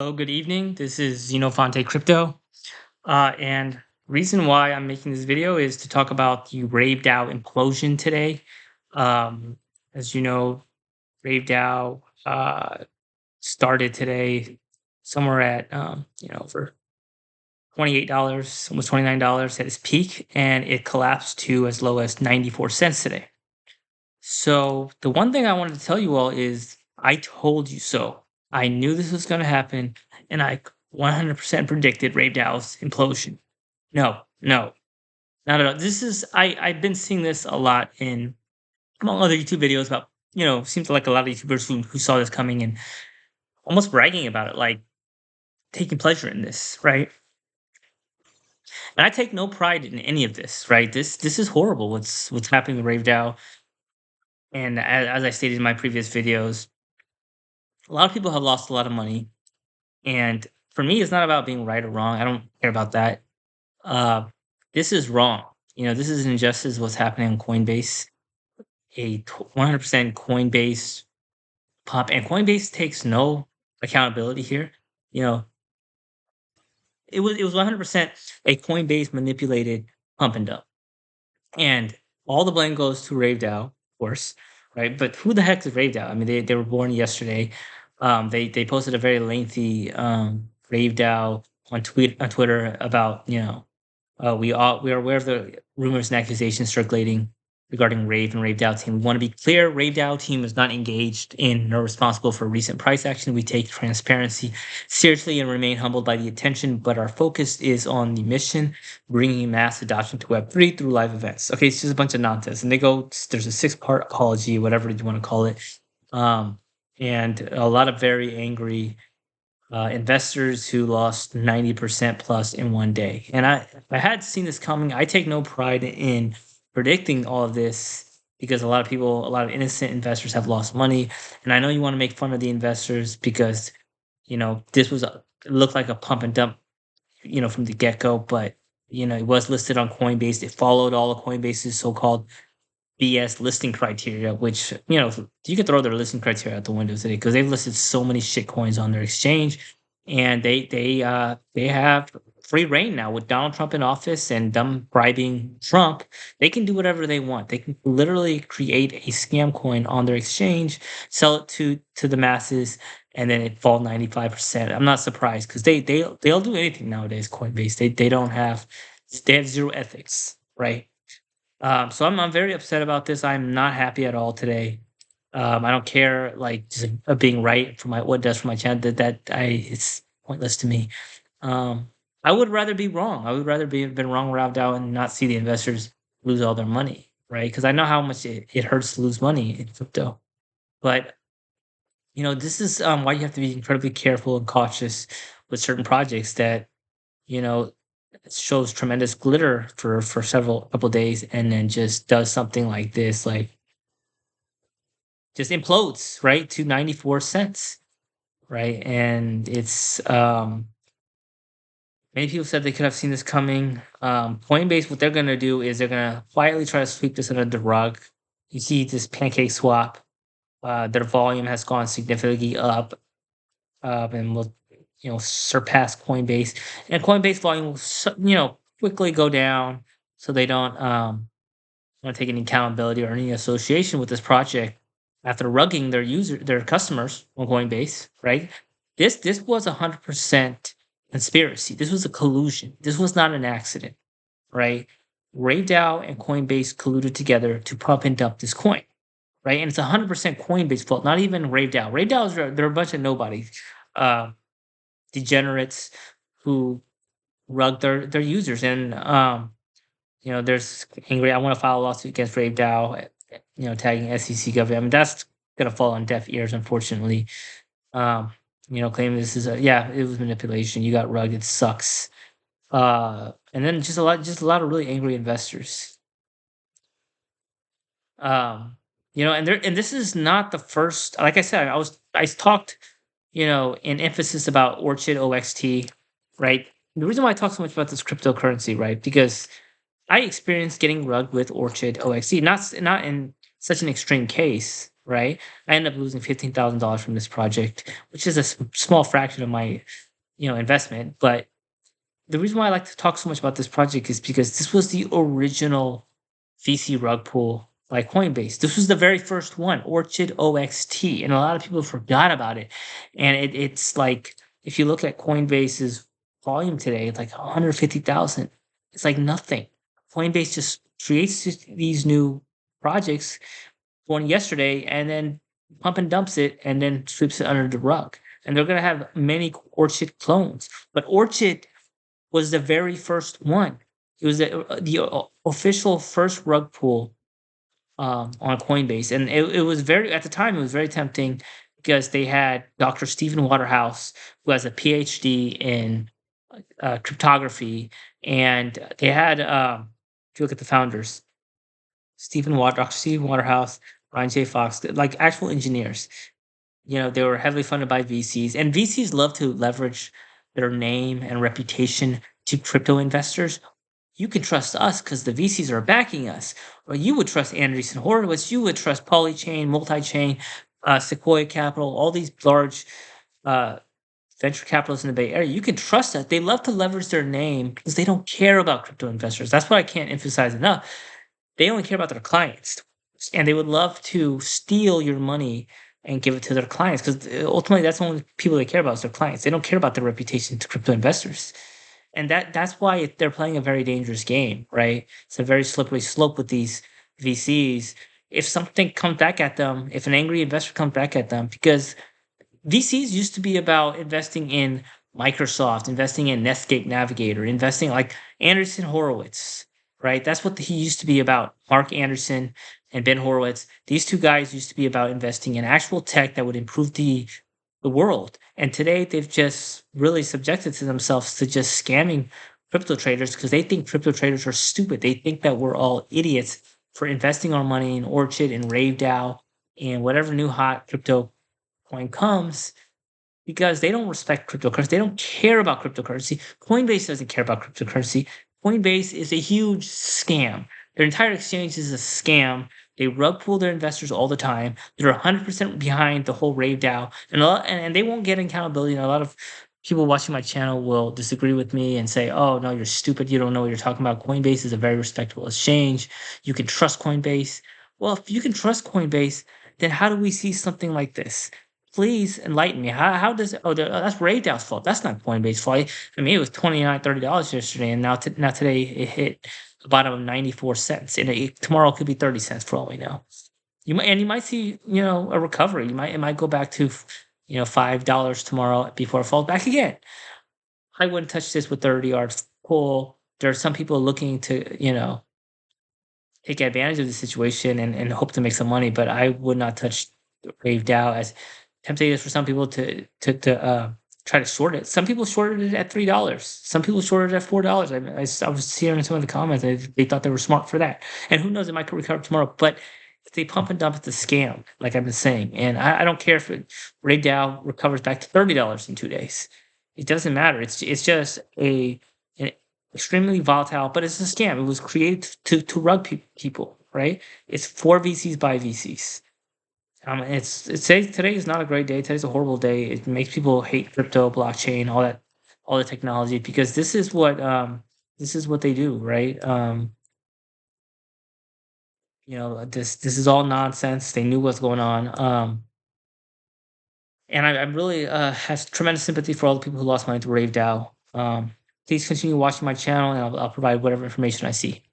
Hello, good evening. This is Xenofonte Crypto. And reason why I'm making this video is to talk about the RaveDAO implosion today. Um, as you know, RaveDAO started today somewhere at for $28, almost $29 at its peak, and it collapsed to as low as 94 cents today. So the one thing I wanted to tell you all is I told you so. I knew this was going to happen, and I 100% predicted RaveDAO's implosion. No, no, not at all. This is I've been seeing this a lot in among other YouTube videos about seems like a lot of YouTubers who saw this coming and almost bragging about it, like taking pleasure in this, right? And I take no pride in any of this, right? This is horrible. What's happening with RaveDAO, and as I stated in my previous videos, a lot of people have lost a lot of money. And for me, it's not about being right or wrong. I don't care about that. Uh, this is wrong. This is an injustice. What's happening on Coinbase? 100% Coinbase pump, and Coinbase takes no accountability here. You know, it was 100% a Coinbase manipulated pump and dump, and all the blame goes to RaveDAO, of course, right? But who the heck is RaveDAO? I mean, they were born yesterday. They posted a very lengthy RaveDAO on Twitter about we are aware of the rumors and accusations circulating regarding Rave and RaveDAO team. We want to be clear: RaveDAO team is not engaged in nor responsible for recent price action. We take transparency seriously and remain humbled by the attention, but our focus is on the mission, bringing mass adoption to Web3 through live events. Okay, it's just a bunch of nonsense, and there's a 6-part apology, whatever you want to call it, um, and a lot of very angry investors who lost 90% plus in one day. And I had seen this coming. I take no pride in predicting all of this because a lot of innocent investors have lost money. And I know you want to make fun of the investors because, it looked like a pump and dump, from the get go, but, it was listed on Coinbase. It followed all of Coinbase's so called BS listing criteria, which you could throw their listing criteria out the window today because they've listed so many shit coins on their exchange, and they have free reign now with Donald Trump in office and them bribing Trump. They can do whatever they want. They can literally create a scam coin on their exchange, sell it to the masses, and then it fall 95%. I'm not surprised because they'll do anything nowadays. Coinbase they have zero ethics, right? So I'm very upset about this. I'm not happy at all today. I don't care like just being right for my what it does for my channel. It's pointless to me. I would rather be wrong. I would rather have been wrong, robbed out, and not see the investors lose all their money, right? Because I know how much it hurts to lose money in crypto. But this is why you have to be incredibly careful and cautious with certain projects that you know shows tremendous glitter for several couple days and then just does something like this, like just implodes right to 94 cents, right? And it's many people said they could have seen this coming. Coinbase, what they're going to do is they're going to quietly try to sweep this under the rug. You see this pancake swap, their volume has gone significantly up, and will surpass Coinbase. And Coinbase volume will quickly go down, so they don't want to take any accountability or any association with this project after rugging their customers on Coinbase. Right? This was 100% conspiracy. This was a collusion. This was not an accident. Right? RaveDAO and Coinbase colluded together to pump and dump this coin. Right? And it's 100% Coinbase fault, not even RaveDAO. They're a bunch of nobodies. Uh, Degenerates who rug their users, and there's angry. I want to file a lawsuit against RaveDAO, tagging SEC government. I mean, that's gonna fall on deaf ears, unfortunately. Claiming this is it was manipulation. You got rugged. It sucks. And then just a lot of really angry investors. And this is not the first. Like I said, I talked, in emphasis about Orchid OXT, right? The reason why I talk so much about this cryptocurrency, right? Because I experienced getting rugged with Orchid OXT, not in such an extreme case, right? I ended up losing $15,000 from this project, which is a small fraction of my investment. But the reason why I like to talk so much about this project is because this was the original VC rug pull by Coinbase. This was the very first one, Orchid OXT, and a lot of people forgot about it. And it's like if you look at Coinbase's volume today, it's like 150,000. It's like nothing. Coinbase just creates these new projects, one yesterday, and then pump and dumps it, and then sweeps it under the rug. And they're gonna have many Orchid clones, but Orchid was the very first one. It was the official first rug pull on Coinbase, and it was very at the time it was very tempting because they had Dr. Stephen Waterhouse, who has a PhD in cryptography, and they had if you look at the founders, Dr. Stephen Waterhouse, Ryan J. Fox, like actual engineers. They were heavily funded by VCs, and VCs love to leverage their name and reputation to crypto investors. You can trust us because the VCs are backing us. Or you would trust Andreessen Horowitz, you would trust Polychain, Multichain, Sequoia Capital, all these large uh, venture capitalists in the Bay Area. You can trust us. They love to leverage their name because they don't care about crypto investors. That's what I can't emphasize enough. They only care about their clients, and they would love to steal your money and give it to their clients because ultimately that's the only people they care about is their clients. They don't care about their reputation to crypto investors, and that's why they're playing a very dangerous game, right? It's a very slippery slope with these VCs. If something comes back at them, if an angry investor comes back at them, because VCs used to be about investing in Microsoft, investing in Netscape Navigator, investing like Anderson Horowitz, right? That's what he used to be about. Mark Anderson and Ben Horowitz. These two guys used to be about investing in actual tech that would improve the world. And today they've just really subjected to themselves to just scamming crypto traders because they think crypto traders are stupid. They think that we're all idiots for investing our money in Orchid and RaveDAO and whatever new hot crypto coin comes because they don't respect cryptocurrency. They don't care about cryptocurrency. Coinbase doesn't care about cryptocurrency. Coinbase is a huge scam. Their entire exchange is a scam. They rug pull their investors all the time. They're 100% behind the whole RaveDAO, and they won't get accountability. And a lot of people watching my channel will disagree with me and say, "Oh no, you're stupid. You don't know what you're talking about. Coinbase is a very respectable exchange. You can trust Coinbase." Well, if you can trust Coinbase, then how do we see something like this? Please enlighten me. How does that's RaveDAO's fault. That's not Coinbase's fault. I mean, it was $29, $30 yesterday, and now today it hit the bottom of 94 cents, and tomorrow it could be 30 cents for all we know. You might see a recovery. It might go back to $5 tomorrow before it falls back again. I wouldn't touch this with 30 yards pull. There are some people looking to take advantage of the situation and hope to make some money, but I would not touch RaveDAO as tempting it is for some people to try to short it. Some people shorted it at $3. Some people shorted it at $4. I was seeing in some of the comments they thought they were smart for that. And who knows, it might recover tomorrow. But if they pump and dump, it's a scam, like I've been saying. And I don't care if RaveDAO recovers back to $30 in 2 days. It doesn't matter. It's just an extremely volatile, but it's a scam. It was created to rug people, right? It's for VCs by VCs. Today is not a great day. Today's a horrible day. It makes people hate crypto, blockchain, all the technology because this is what they do, right? This is all nonsense. They knew what's going on. And I'm really have tremendous sympathy for all the people who lost money to RaveDAO. Please continue watching my channel, and I'll provide whatever information I see.